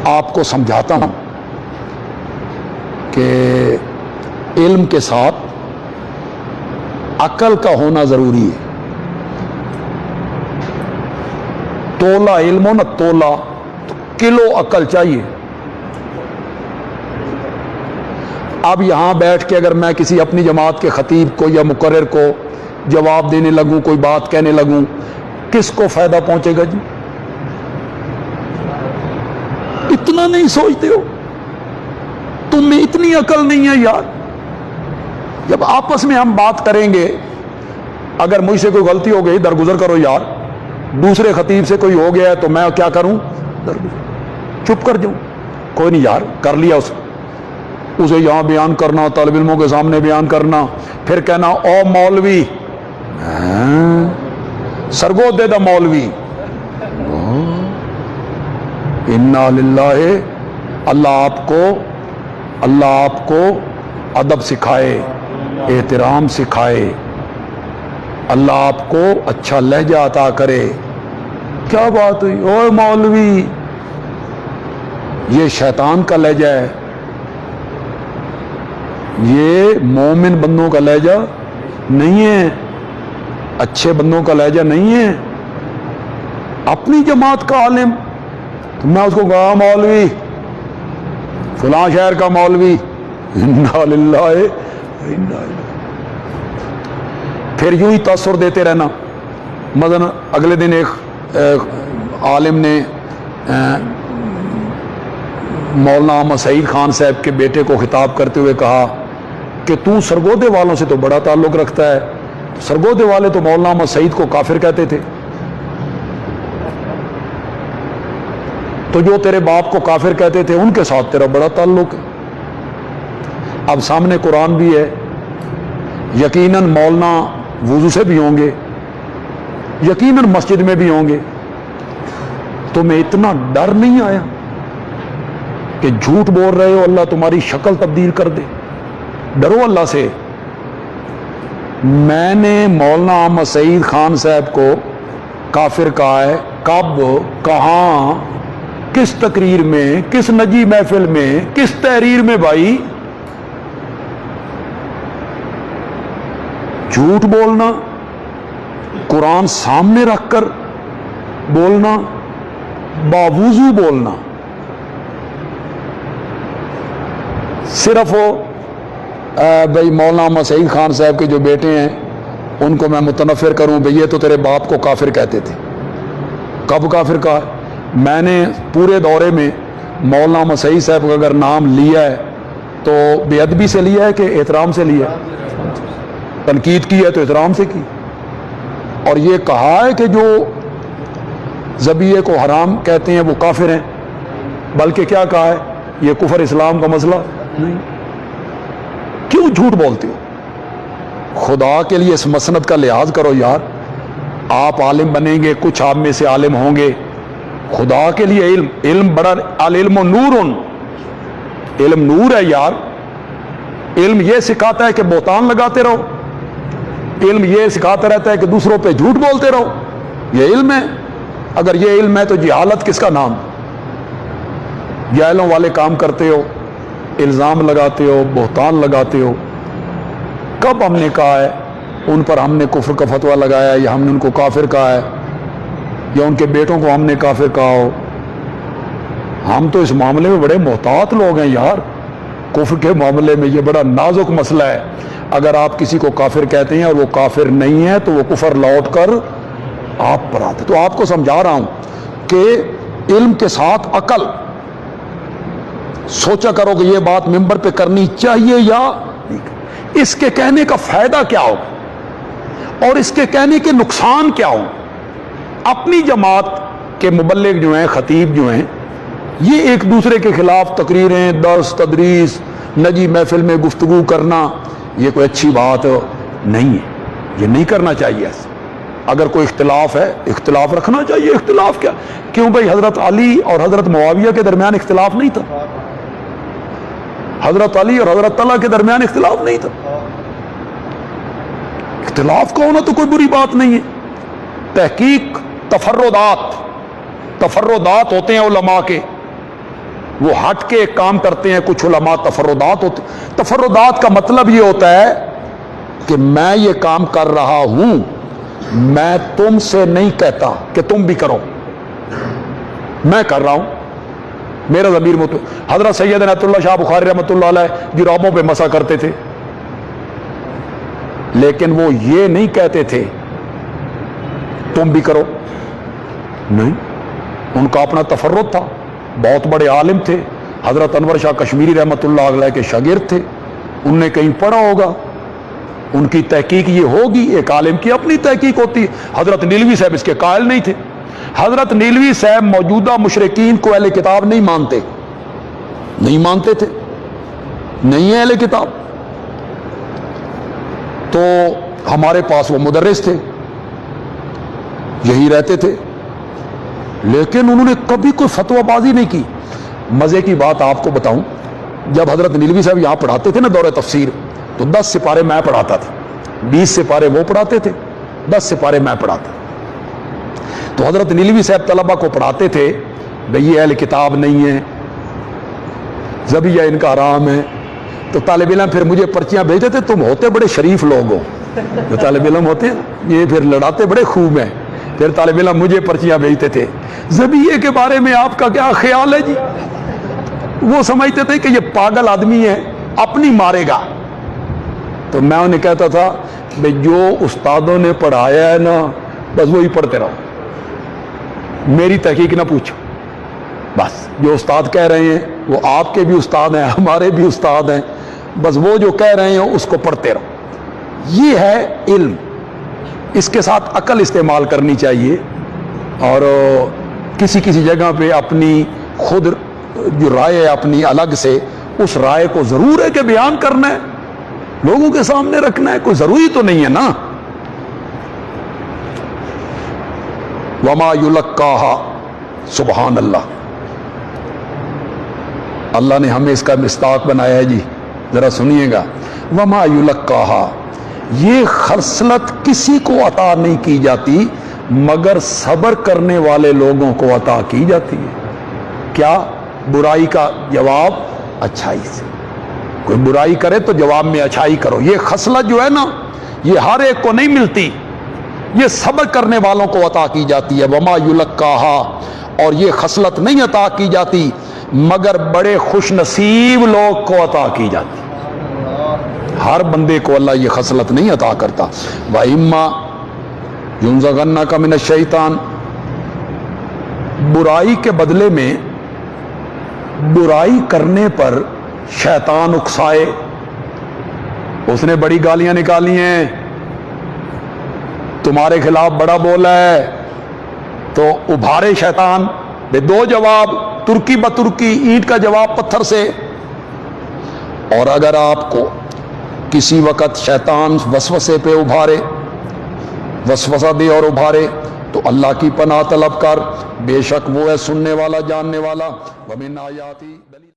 آپ کو سمجھاتا ہوں کہ علم کے ساتھ عقل کا ہونا ضروری ہے. تولا علم ہو نا تولا تو کلو عقل چاہیے. اب یہاں بیٹھ کے اگر میں کسی اپنی جماعت کے خطیب کو یا مقرر کو جواب دینے لگوں, کوئی بات کہنے لگوں, کس کو فائدہ پہنچے گا جی؟ اتنا نہیں سوچتے ہو؟ تم میں اتنی عقل نہیں ہے یار. جب آپس میں ہم بات کریں گے, اگر مجھ سے کوئی غلطی ہو گئی درگزر کرو یار, دوسرے خطیب سے کوئی ہو گیا ہے تو میں کیا کروں؟ چپ کر جاؤں. کوئی نہیں یار, کر لیا اسے یہاں بیان کرنا, طالب علموں کے سامنے بیان کرنا, پھر کہنا او مولوی, سرگود دے دا مولوی. انا للہ. اللہ آپ کو ادب سکھائے, احترام سکھائے, اللہ آپ کو اچھا لہجہ عطا کرے. کیا بات ہوئی اوے مولوی؟ یہ شیطان کا لہجہ ہے, یہ مومن بندوں کا لہجہ نہیں ہے, اچھے بندوں کا لہجہ نہیں ہے. اپنی جماعت کا عالم تو میں اس کو کہا مولوی, فلاں شہر کا مولوی. انا للہ انا الیہ. پھر یوں ہی تاثر دیتے رہنا. مثلا اگلے دن ایک عالم نے مولانا احمد سعید خان صاحب کے بیٹے کو خطاب کرتے ہوئے کہا کہ تو سرگودے والوں سے تو بڑا تعلق رکھتا ہے. سرگودے والے تو مولانا احمد سعید کو کافر کہتے تھے, تو جو تیرے باپ کو کافر کہتے تھے ان کے ساتھ تیرا بڑا تعلق ہے. اب سامنے قرآن بھی ہے, یقیناً مولانا وضو سے بھی ہوں گے, یقیناً مسجد میں بھی ہوں گے. تمہیں اتنا ڈر نہیں آیا کہ جھوٹ بول رہے ہو اللہ تمہاری شکل تبدیل کر دے؟ ڈرو اللہ سے. میں نے مولانا احمد سعید خان صاحب کو کافر کہا ہے, کب, کہاں, کس تقریر میں, کس نجی محفل میں, کس تحریر میں؟ بھائی جھوٹ بولنا, قرآن سامنے رکھ کر بولنا, باوضو بولنا. صرف وہ بھائی مولانا احمد سعید خان صاحب کے جو بیٹے ہیں ان کو میں متنفر کروں بھئی یہ تو تیرے باپ کو کافر کہتے تھے. کب کافر کہا؟ میں نے پورے دورے میں مولانا احمد سعید صاحب کا اگر نام لیا ہے تو بے ادبی سے لیا ہے کہ احترام سے لیا ہے؟ تنقید کی ہے تو احترام سے کی. اور یہ کہا ہے کہ جو ذبیحے کو حرام کہتے ہیں وہ کافر ہیں, بلکہ کیا کہا ہے, یہ کفر اسلام کا مسئلہ نہیں. کیوں جھوٹ بولتے ہو؟ خدا کے لیے اس مسند کا لحاظ کرو یار. آپ عالم بنیں گے, کچھ آپ میں سے عالم ہوں گے, خدا کے لیے علم بڑا, العلم نور, علم نور ہے یار. علم یہ سکھاتا ہے کہ بہتان لگاتے رہو, علم یہ سکھاتا رہتا ہے کہ دوسروں پہ جھوٹ بولتے رہو. یہ علم ہے. اگر یہ علم ہے تو جہالت کس کا نام؟ جاہلوں والے کام کرتے ہو, الزام لگاتے ہو, بہتان لگاتے ہو. کب ہم نے کہا ہے ان پر ہم نے کفر کا فتویٰ لگایا ہے, یا ہم نے ان کو کافر کہا ہے, یا ان کے بیٹوں کو ہم نے کافر کہا ہو؟ ہم تو اس معاملے میں بڑے محتاط لوگ ہیں یار. کفر کے معاملے میں یہ بڑا نازک مسئلہ ہے. اگر آپ کسی کو کافر کہتے ہیں اور وہ کافر نہیں ہے تو وہ کفر لوٹ کر آپ پر آتے. تو آپ کو سمجھا رہا ہوں کہ علم کے ساتھ عقل. سوچا کرو کہ یہ بات ممبر پہ کرنی چاہیے یا اس کے کہنے کا فائدہ کیا ہو اور اس کے کہنے کے نقصان کیا ہو. اپنی جماعت کے مبلغ جو ہیں, خطیب جو ہیں, یہ ایک دوسرے کے خلاف تقریریں, درس, تدریس, نجی محفل میں گفتگو کرنا, یہ کوئی اچھی بات نہیں ہے. یہ نہیں کرنا چاہیے. اگر کوئی اختلاف ہے, اختلاف رکھنا چاہیے. اختلاف کیا, کیوں بھائی حضرت علی اور حضرت معاویہ کے درمیان اختلاف نہیں تھا؟ حضرت علی اور حضرت طلحہ کے درمیان اختلاف نہیں تھا؟ اختلاف کا ہونا تو کوئی بری بات نہیں ہے. تحقیق تفردات ہوتے ہیں علماء کے, وہ ہٹ کے ایک کام کرتے ہیں. کچھ علماء تفردات ہوتے. تفردات کا مطلب یہ ہوتا ہے کہ میں یہ کام کر رہا ہوں, میں تم سے نہیں کہتا کہ تم بھی کرو, میں کر رہا ہوں, میرا ضمیر حضرت سید عنایت اللہ شاہ بخاری رحمۃ اللہ علیہ جرابوں پہ مسا کرتے تھے, لیکن وہ یہ نہیں کہتے تھے تم بھی کرو, نہیں, ان کا اپنا تفرد تھا. بہت بڑے عالم تھے, حضرت انور شاہ کشمیری رحمۃ اللہ علیہ کے شاگرد تھے, ان نے کہیں پڑھا ہوگا, ان کی تحقیق یہ ہوگی, ایک عالم کی اپنی تحقیق ہوتی ہے. حضرت نیلوی صاحب اس کے قائل نہیں تھے. حضرت نیلوی صاحب موجودہ مشرکین کو اہل کتاب نہیں مانتے, نہیں مانتے تھے, نہیں ہے اہل کتاب. تو ہمارے پاس وہ مدرس تھے, یہی رہتے تھے, لیکن انہوں نے کبھی کوئی فتویٰ بازی نہیں کی. مزے کی بات آپ کو بتاؤں, جب حضرت نیلوی صاحب یہاں پڑھاتے تھے نا دورہ تفسیر, تو 10 سپارے میں پڑھاتا تھا, 20 سپارے وہ پڑھاتے تھے, 10 سپارے میں پڑھاتا. تو حضرت نیلوی صاحب طلبہ کو پڑھاتے تھے, بھئی یہ اہل کتاب نہیں ہے, ذبیحہ ان کا حرام ہے. تو طالب علم پھر مجھے پرچیاں بھیجتے تھے, تم ہوتے بڑے شریف لوگ ہو, جو طالب علم ہوتے ہیں یہ پھر لڑاتے بڑے خوب ہیں. پھر طالب علم مجھے پرچیاں بھیجتے تھے, ذبیحے کے بارے میں آپ کا کیا خیال ہے جی. وہ سمجھتے تھے کہ یہ پاگل آدمی ہے, اپنی مارے گا. تو میں انہیں کہتا تھا بھئی جو استادوں نے پڑھایا ہے نا بس وہی پڑھتے رہو, میری تحقیق نہ پوچھو. بس جو استاد کہہ رہے ہیں وہ آپ کے بھی استاد ہیں, ہمارے بھی استاد ہیں, بس وہ جو کہہ رہے ہیں اس کو پڑھتے رہو. یہ ہے علم, اس کے ساتھ عقل استعمال کرنی چاہیے. اور کسی کسی جگہ پہ اپنی خود جو رائے ہے اپنی الگ سے, اس رائے کو ضرور ہے کہ بیان کرنا ہے, لوگوں کے سامنے رکھنا ہے, کوئی ضروری تو نہیں ہے نا. وما یلقاها سبحان اللہ, اللہ نے ہمیں اس کا مصداق بنایا ہے جی, ذرا سنیے گا. وما یلقاها, یہ خصلت کسی کو عطا نہیں کی جاتی مگر صبر کرنے والے لوگوں کو عطا کی جاتی ہے. کیا؟ برائی کا جواب اچھائی سے. کوئی برائی کرے تو جواب میں اچھائی کرو. یہ خصلت جو ہے نا یہ ہر ایک کو نہیں ملتی, یہ صبر کرنے والوں کو عطا کی جاتی ہے. وما یلقاها, اور یہ خصلت نہیں عطا کی جاتی مگر بڑے خوش نصیب لوگ کو عطا کی جاتی. ہر بندے کو اللہ یہ خصلت نہیں عطا کرتا. وَإِمَّا يُنزَغَنَّكَ مِنَ الشَّيْطَانِ, برائی کے بدلے میں برائی کرنے پر شیطان اکسائے, اس نے بڑی گالیاں نکالی ہیں, تمہارے خلاف بڑا بولا ہے, تو ابھارے شیطان. دو جواب, ترکی بترکی, اینٹ کا جواب پتھر سے. اور اگر آپ کو کسی وقت شیطان وسوسے پہ ابھارے, وسوسہ دے اور ابھارے, تو اللہ کی پناہ طلب کر, بے شک وہ ہے سننے والا جاننے والا. وَمِنْ آیَاتِ